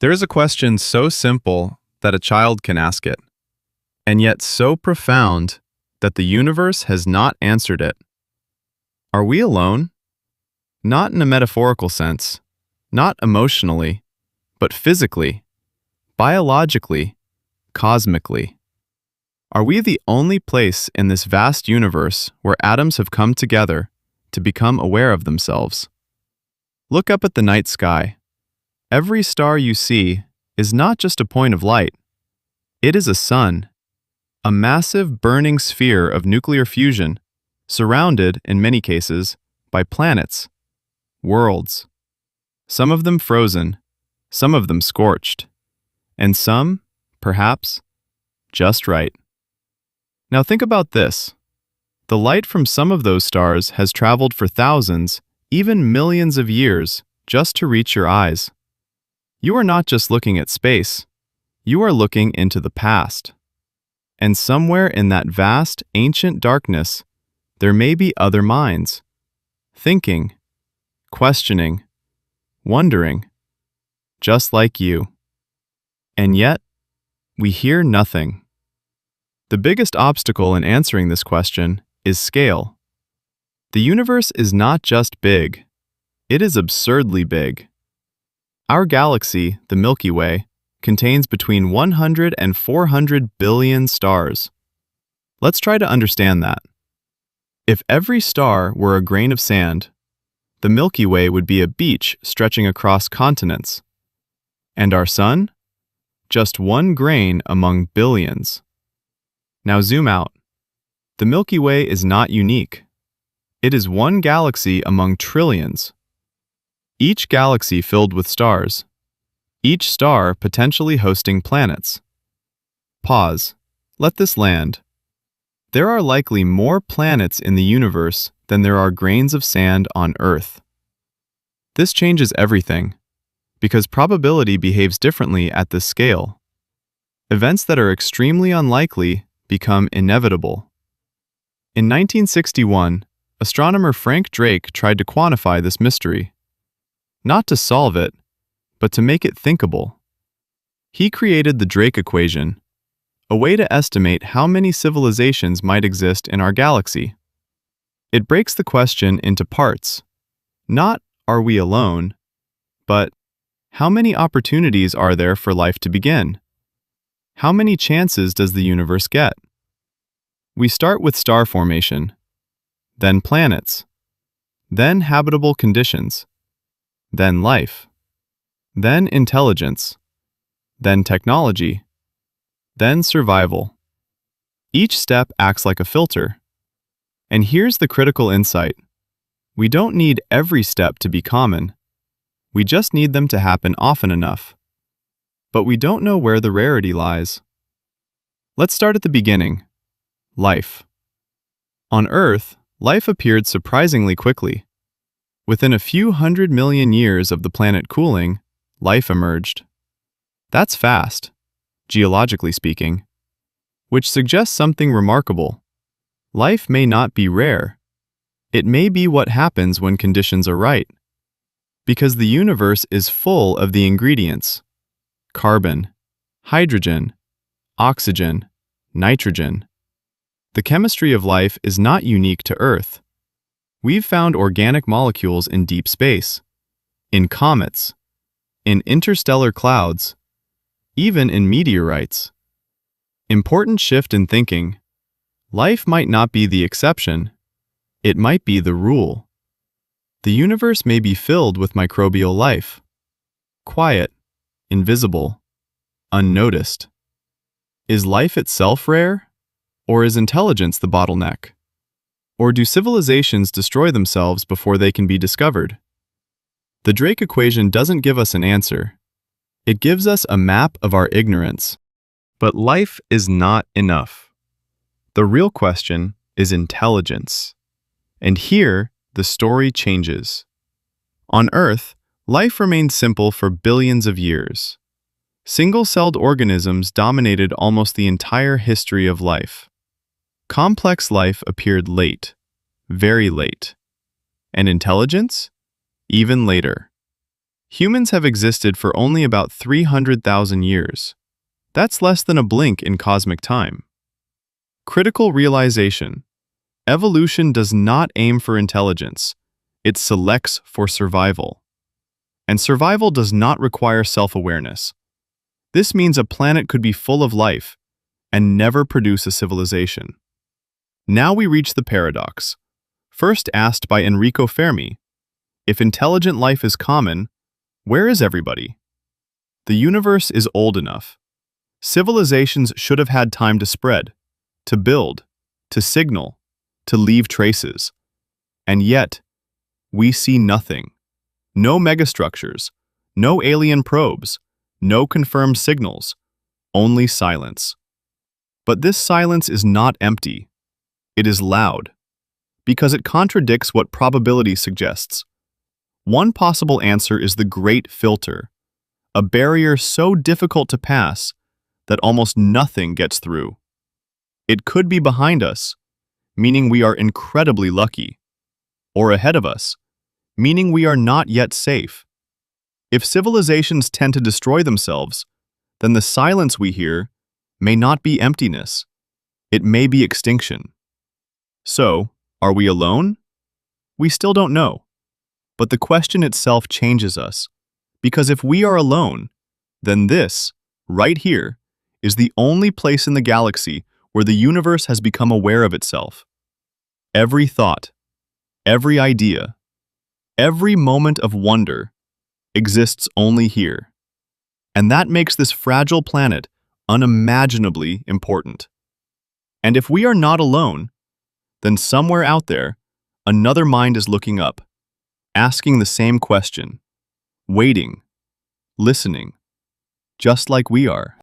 There is a question so simple that a child can ask it, and yet so profound that the universe has not answered it. Are we alone? Not in a metaphorical sense, not emotionally, but physically, biologically, cosmically. Are we the only place in this vast universe where atoms have come together to become aware of themselves? Look up at the night sky. Every star you see is not just a point of light. It is a sun, a massive burning sphere of nuclear fusion, surrounded, in many cases, by planets, worlds. Some of them frozen, some of them scorched, and some, perhaps, just right. Now think about this. The light from some of those stars has traveled for thousands, even millions of years, just to reach your eyes. You are not just looking at space, you are looking into the past. And somewhere in that vast, ancient darkness, there may be other minds, thinking, questioning, wondering, just like you. And yet, we hear nothing. The biggest obstacle in answering this question is scale. The universe is not just big, it is absurdly big. Our galaxy, the Milky Way, contains between 100 and 400 billion stars. Let's try to understand that. If every star were a grain of sand, the Milky Way would be a beach stretching across continents. And our Sun? Just one grain among billions. Now zoom out. The Milky Way is not unique. It is one galaxy among trillions. Each galaxy filled with stars. Each star potentially hosting planets. Pause. Let this land. There are likely more planets in the universe than there are grains of sand on Earth. This changes everything, because probability behaves differently at this scale. Events that are extremely unlikely become inevitable. In 1961, astronomer Frank Drake tried to quantify this mystery. Not to solve it, but to make it thinkable. He created the Drake equation, a way to estimate how many civilizations might exist in our galaxy. It breaks the question into parts. Not, are we alone? But, how many opportunities are there for life to begin? How many chances does the universe get? We start with star formation, then planets, then habitable conditions, then life, then intelligence, then technology, then survival. Each step acts like a filter. And here's the critical insight. We don't need every step to be common. We just need them to happen often enough. But we don't know where the rarity lies. Let's start at the beginning. Life. On Earth, life appeared surprisingly quickly. Within a few 100 million years of the planet cooling, life emerged. That's fast, geologically speaking, which suggests something remarkable. Life may not be rare. It may be what happens when conditions are right. Because the universe is full of the ingredients: carbon, hydrogen, oxygen, nitrogen. The chemistry of life is not unique to Earth. We've found organic molecules in deep space, in comets, in interstellar clouds, even in meteorites. Important shift in thinking. Life might not be the exception. It might be the rule. The universe may be filled with microbial life. Quiet, invisible, unnoticed. Is life itself rare? Or is intelligence the bottleneck? Or do civilizations destroy themselves before they can be discovered? The Drake equation doesn't give us an answer. It gives us a map of our ignorance. But life is not enough. The real question is intelligence. And here, the story changes. On Earth, life remained simple for billions of years. Single-celled organisms dominated almost the entire history of life. Complex life appeared late, very late. And intelligence? Even later. Humans have existed for only about 300,000 years. That's less than a blink in cosmic time. Critical realization. Evolution does not aim for intelligence. It selects for survival. And survival does not require self-awareness. This means a planet could be full of life and never produce a civilization. Now we reach the paradox. First asked by Enrico Fermi, if intelligent life is common, where is everybody? The universe is old enough. Civilizations should have had time to spread, to build, to signal, to leave traces. And yet, we see nothing. No megastructures, no alien probes, no confirmed signals, only silence. But this silence is not empty. It is loud, because it contradicts what probability suggests. One possible answer is the Great Filter, a barrier so difficult to pass that almost nothing gets through. It could be behind us, meaning we are incredibly lucky, or ahead of us, meaning we are not yet safe. If civilizations tend to destroy themselves, then the silence we hear may not be emptiness. It may be extinction. So, are we alone? We still don't know. But the question itself changes us, because if we are alone, then this, right here, is the only place in the galaxy where the universe has become aware of itself. Every thought, every idea, every moment of wonder exists only here. And that makes this fragile planet unimaginably important. And if we are not alone, then somewhere out there, another mind is looking up, asking the same question, waiting, listening, just like we are.